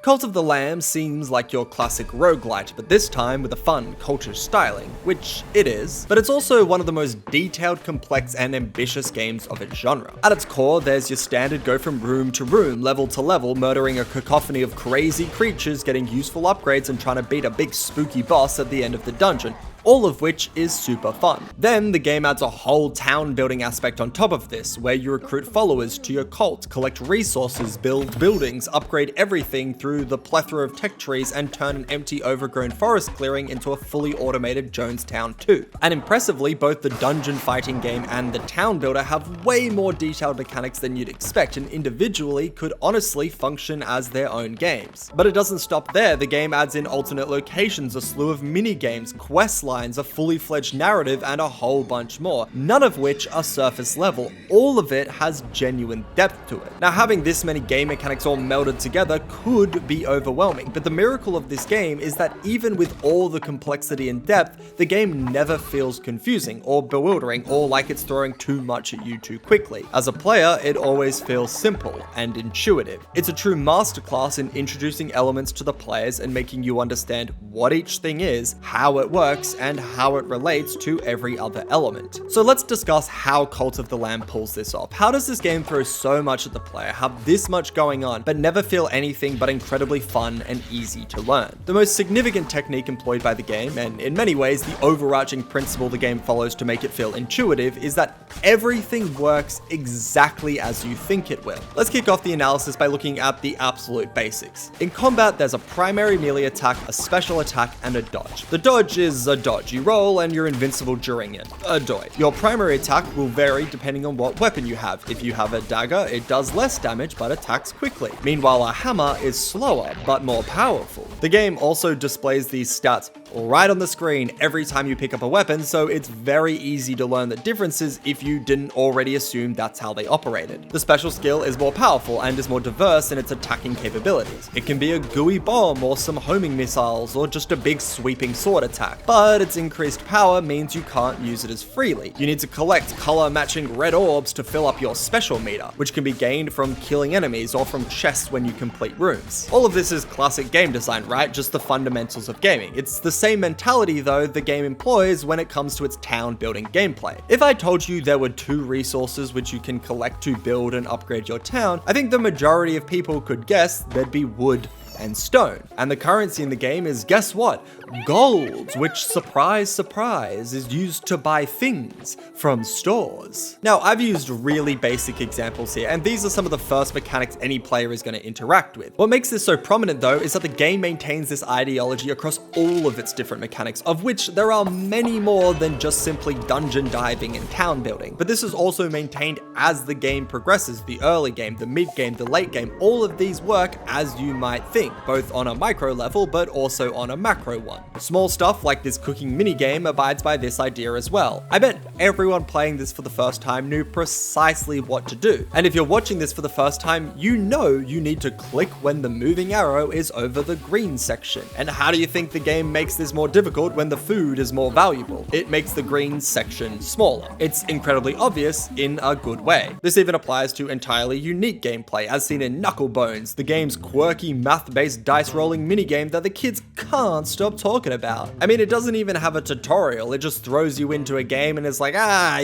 Cult of the Lamb seems like your classic roguelite, but this time with a fun, cultish styling, which it is, but it's also one of the most detailed, complex, and ambitious games of its genre. At its core, there's your standard go from room to room, level to level, murdering a cacophony of crazy creatures, getting useful upgrades, and trying to beat a big spooky boss at the end of the dungeon, all of which is super fun. Then the game adds a whole town building aspect on top of this, where you recruit followers to your cult, collect resources, build buildings, upgrade everything through the plethora of tech trees, and turn an empty overgrown forest clearing into a fully automated Jonestown 2. And impressively, both the dungeon fighting game and the town builder have way more detailed mechanics than you'd expect, and individually could honestly function as their own games. But it doesn't stop there. The game adds in alternate locations, a slew of mini games, quest lines, a fully fledged narrative, and a whole bunch more, none of which are surface level. All of it has genuine depth to it. Now, having this many game mechanics all melded together could be overwhelming, but the miracle of this game is that even with all the complexity and depth, the game never feels confusing or bewildering or like it's throwing too much at you too quickly. As a player, it always feels simple and intuitive. It's a true masterclass in introducing elements to the players and making you understand what each thing is, how it works, and how it relates to every other element. So let's discuss how Cult of the Lamb pulls this off. How does this game throw so much at the player, have this much going on, but never feel anything but incredibly fun and easy to learn? The most significant technique employed by the game, and in many ways the overarching principle the game follows to make it feel intuitive, is that everything works exactly as you think it will. Let's kick off the analysis by looking at the absolute basics. In combat, there's a primary melee attack, a special attack, and a dodge. The dodge is a dodge. You roll and you're invincible during it. A doi. Your primary attack will vary depending on what weapon you have. If you have a dagger, it does less damage but attacks quickly. Meanwhile, a hammer is slower but more powerful. The game also displays these stats right on the screen every time you pick up a weapon, so it's very easy to learn the differences if you didn't already assume that's how they operated. The special skill is more powerful and is more diverse in its attacking capabilities. It can be a gooey bomb or some homing missiles or just a big sweeping sword attack, but its increased power means you can't use it as freely. You need to collect color matching red orbs to fill up your special meter, which can be gained from killing enemies or from chests when you complete rooms. All of this is classic game design, right? Just the fundamentals of gaming. It's the same mentality though the game employs when it comes to its town building gameplay. If I told you there were 2 resources which you can collect to build and upgrade your town, I think the majority of people could guess there'd be wood and stone. And the currency in the game is, guess what? Gold, which, surprise, surprise, is used to buy things from stores. Now, I've used really basic examples here, and these are some of the first mechanics any player is going to interact with. What makes this so prominent, though, is that the game maintains this ideology across all of its different mechanics, of which there are many more than just simply dungeon diving and town building. But this is also maintained as the game progresses. The early game, the mid game, the late game, all of these work as you might think, both on a micro level, but also on a macro one. Small stuff like this cooking minigame abides by this idea as well. I bet everyone playing this for the first time knew precisely what to do. And if you're watching this for the first time, you know you need to click when the moving arrow is over the green section. And how do you think the game makes this more difficult when the food is more valuable? It makes the green section smaller. It's incredibly obvious in a good way. This even applies to entirely unique gameplay, as seen in Knucklebones, the game's quirky math-based dice rolling minigame that the kids can't stop talking about. I mean, it doesn't even have a tutorial, it just throws you into a game and is like,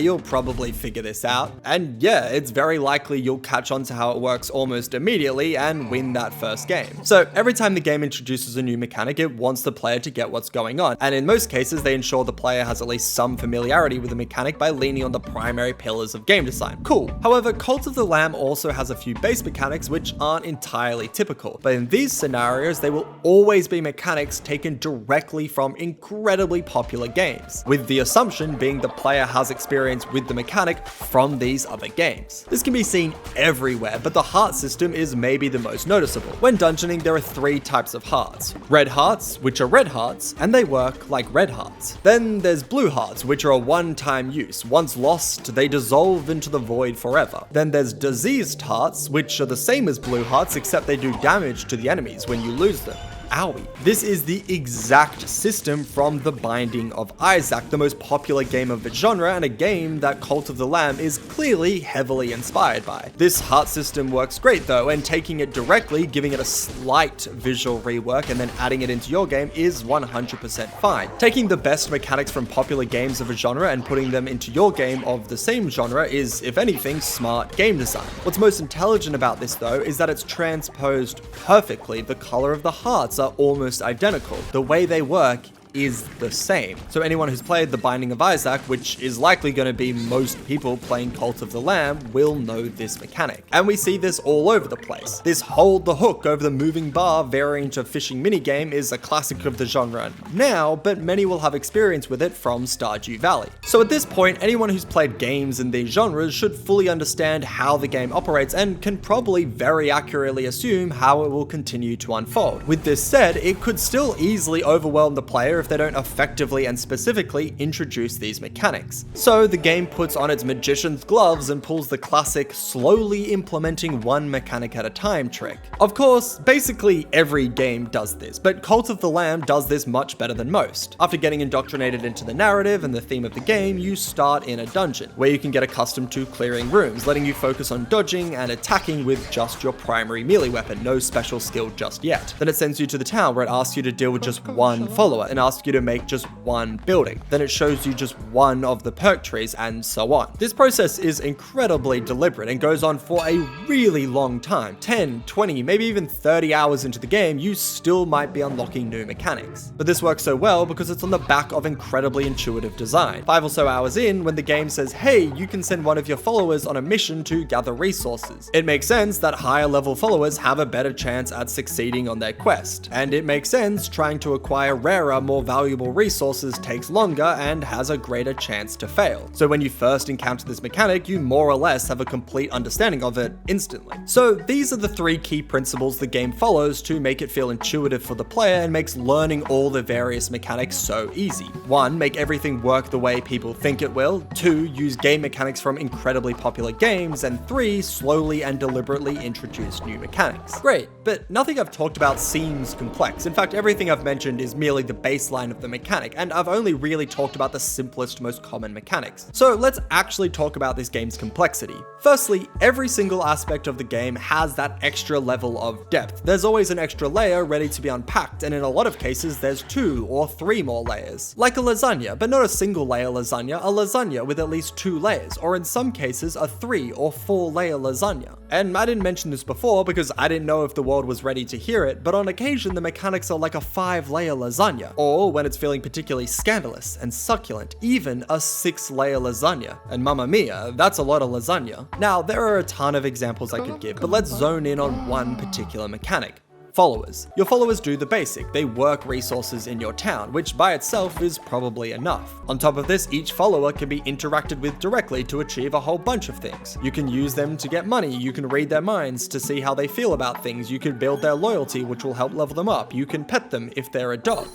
you'll probably figure this out. And yeah, it's very likely you'll catch on to how it works almost immediately and win that first game. So every time the game introduces a new mechanic, it wants the player to get what's going on, and in most cases they ensure the player has at least some familiarity with the mechanic by leaning on the primary pillars of game design. Cool. However, Cult of the Lamb also has a few base mechanics which aren't entirely typical, but in these scenarios they will always be mechanics taken directly from incredibly popular games, with the assumption being the player has experience with the mechanic from these other games. This can be seen everywhere, but the heart system is maybe the most noticeable. When dungeoning, there are 3 types of hearts. Red hearts, which are red hearts, and they work like red hearts. Then there's blue hearts, which are a one-time use. Once lost, they dissolve into the void forever. Then there's diseased hearts, which are the same as blue hearts, except they do damage to the enemies when you lose them. owie. This is the exact system from The Binding of Isaac, the most popular game of its genre, and a game that Cult of the Lamb is clearly heavily inspired by. This heart system works great though, and taking it directly, giving it a slight visual rework, and then adding it into your game is 100% fine. Taking the best mechanics from popular games of a genre and putting them into your game of the same genre is, if anything, smart game design. What's most intelligent about this though is that it's transposed perfectly. The color of the hearts are almost identical. The way they work is the same. So anyone who's played The Binding of Isaac, which is likely going to be most people playing Cult of the Lamb, will know this mechanic. And we see this all over the place. This hold the hook over the moving bar variant of fishing minigame is a classic of the genre now, but many will have experience with it from Stardew Valley. So at this point, anyone who's played games in these genres should fully understand how the game operates and can probably very accurately assume how it will continue to unfold. With this said, it could still easily overwhelm the player if they don't effectively and specifically introduce these mechanics. So the game puts on its magician's gloves and pulls the classic slowly implementing one mechanic at a time trick. Of course, basically every game does this, but Cult of the Lamb does this much better than most. After getting indoctrinated into the narrative and the theme of the game, you start in a dungeon, where you can get accustomed to clearing rooms, letting you focus on dodging and attacking with just your primary melee weapon, no special skill just yet. Then it sends you to the town where it asks you to deal with just one follower and asks you to make just one building. Then it shows you just one of the perk trees and so on. This process is incredibly deliberate and goes on for a really long time. 10, 20, maybe even 30 hours into the game, you still might be unlocking new mechanics. But this works so well because it's on the back of incredibly intuitive design. 5 or so hours in, when the game says, hey, you can send one of your followers on a mission to gather resources. It makes sense that higher level followers have a better chance at succeeding on their quest. And it makes sense trying to acquire rarer, more valuable resources takes longer and has a greater chance to fail. So when you first encounter this mechanic, you more or less have a complete understanding of it instantly. So these are the 3 key principles the game follows to make it feel intuitive for the player and makes learning all the various mechanics so easy. 1. Make everything work the way people think it will. 2. Use game mechanics from incredibly popular games. And 3. Slowly and deliberately introduce new mechanics. Great, but nothing I've talked about seems complex. In fact, everything I've mentioned is merely the baseline of the mechanic, and I've only really talked about the simplest, most common mechanics. So let's actually talk about this game's complexity. Firstly, every single aspect of the game has that extra level of depth. There's always an extra layer ready to be unpacked, and in a lot of cases there's 2 or 3 more layers. Like a lasagna, but not a single layer lasagna, a lasagna with at least 2 layers, or in some cases a 3 or 4 layer lasagna. And I didn't mention this before because I didn't know if the world was ready to hear it, but on occasion the mechanics are like a 5-layer lasagna, or when it's feeling particularly scandalous and succulent, even a 6-layer lasagna. And mamma mia, that's a lot of lasagna. Now, there are a ton of examples I could give, but let's zone in on one particular mechanic. Followers. Your followers do the basic. They work resources in your town, which by itself is probably enough. On top of this, each follower can be interacted with directly to achieve a whole bunch of things. You can use them to get money, you can read their minds to see how they feel about things, you can build their loyalty, which will help level them up, you can pet them if they're a dog.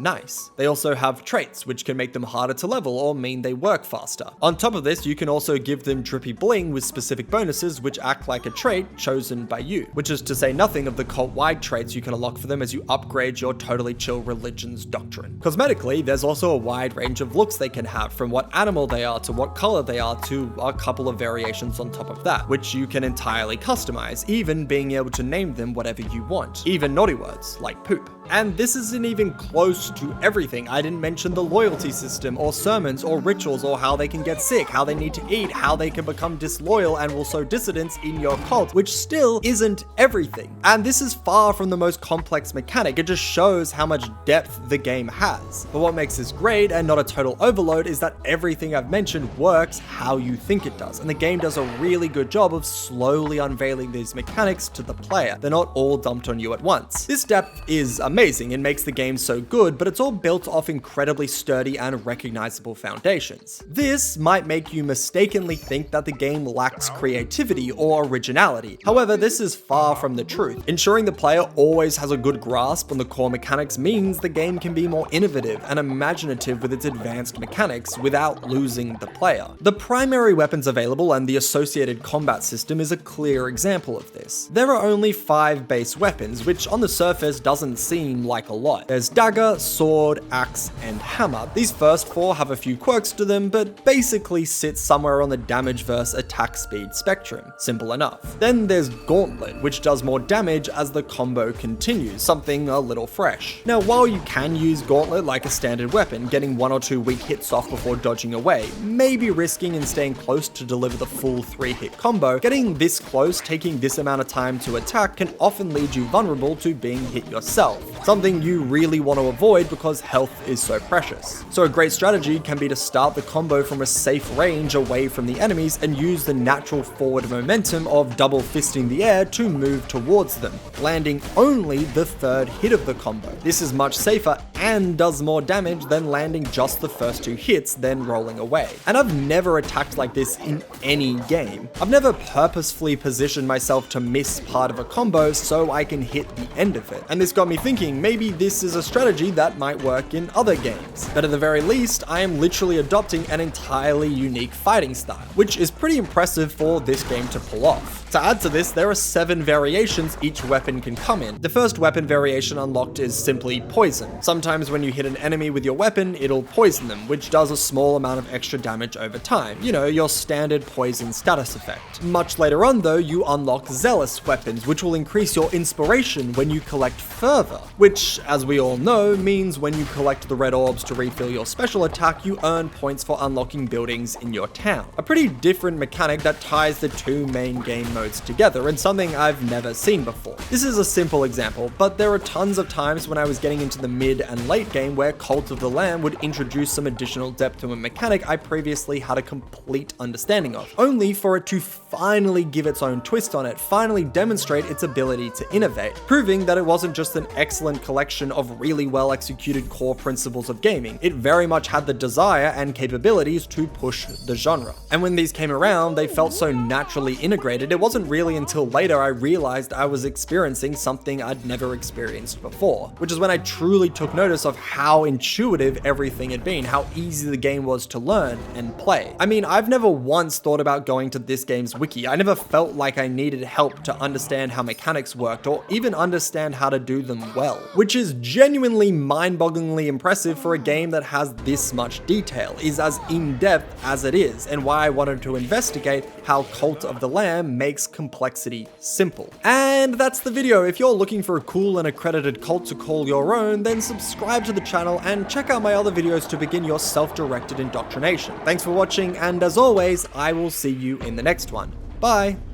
Nice. They also have traits, which can make them harder to level or mean they work faster. On top of this, you can also give them drippy bling with specific bonuses which act like a trait chosen by you, which is to say nothing of the cult-wide traits you can unlock for them as you upgrade your totally chill religion's doctrine. Cosmetically, there's also a wide range of looks they can have, from what animal they are to what color they are to a couple of variations on top of that, which you can entirely customize, even being able to name them whatever you want, even naughty words like poop. And this isn't even close to everything. I didn't mention the loyalty system, or sermons, or rituals, or how they can get sick, how they need to eat, how they can become disloyal and will sow dissidence in your cult, which still isn't everything. And this is far from the most complex mechanic, it just shows how much depth the game has. But what makes this great and not a total overload is that everything I've mentioned works how you think it does, and the game does a really good job of slowly unveiling these mechanics to the player. They're not all dumped on you at once. This depth is amazing and makes the game so good, but it's all built off incredibly sturdy and recognizable foundations. This might make you mistakenly think that the game lacks creativity or originality. However, this is far from the truth. Ensuring the player always has a good grasp on the core mechanics means the game can be more innovative and imaginative with its advanced mechanics without losing the player. The primary weapons available and the associated combat system is a clear example of this. There are only 5 base weapons, which on the surface doesn't seem seem like a lot. There's dagger, sword, axe, and hammer. These first 4 have a few quirks to them, but basically sit somewhere on the damage versus attack speed spectrum. Simple enough. Then there's gauntlet, which does more damage as the combo continues, something a little fresh. Now, while you can use gauntlet like a standard weapon, getting 1 or 2 weak hits off before dodging away, maybe risking and staying close to deliver the full 3-hit combo, getting this close, taking this amount of time to attack can often lead you vulnerable to being hit yourself, something you really want to avoid because health is so precious. So a great strategy can be to start the combo from a safe range away from the enemies and use the natural forward momentum of double fisting the air to move towards them, landing only the 3rd hit of the combo. This is much safer and does more damage than landing just the first 2 hits, then rolling away. And I've never attacked like this in any game. I've never purposefully positioned myself to miss part of a combo so I can hit the end of it. And this got me thinking, maybe this is a strategy that might work in other games. But at the very least, I am literally adopting an entirely unique fighting style, which is pretty impressive for this game to pull off. To add to this, there are 7 variations each weapon can come in. The first weapon variation unlocked is simply poison. Sometimes when you hit an enemy with your weapon, it'll poison them, which does a small amount of extra damage over time. You know, your standard poison status effect. Much later on though, you unlock zealous weapons, which will increase your inspiration when you collect further, which, as we all know, means when you collect the red orbs to refill your special attack, you earn points for unlocking buildings in your town. A pretty different mechanic that ties the 2 main game modes together, and something I've never seen before. This is a simple example, but there are tons of times when I was getting into the mid and late game where Cult of the Lamb would introduce some additional depth to a mechanic I previously had a complete understanding of, only for it to finally give its own twist on it, finally demonstrate its ability to innovate, proving that it wasn't just an excellent collection of really well executed core principles of gaming. It very much had the desire and capabilities to push the genre. And when these came around, they felt so naturally integrated. It wasn't really until later I realized I was experiencing something I'd never experienced before, which is when I truly took notice of how intuitive everything had been, how easy the game was to learn and play. I mean, I've never once thought about going to this game's wiki. I never felt like I needed help to understand how mechanics worked or even understand how to do them well, which is genuinely mind-bogglingly impressive for a game that has this much detail, is as in-depth as it is, and why I wanted to investigate how Cult of the Lamb makes complexity simple. And that's the video. If you're looking for a cool and accredited cult to call your own, then subscribe to the channel and check out my other videos to begin your self-directed indoctrination. Thanks for watching, and as always, I will see you in the next one. Bye!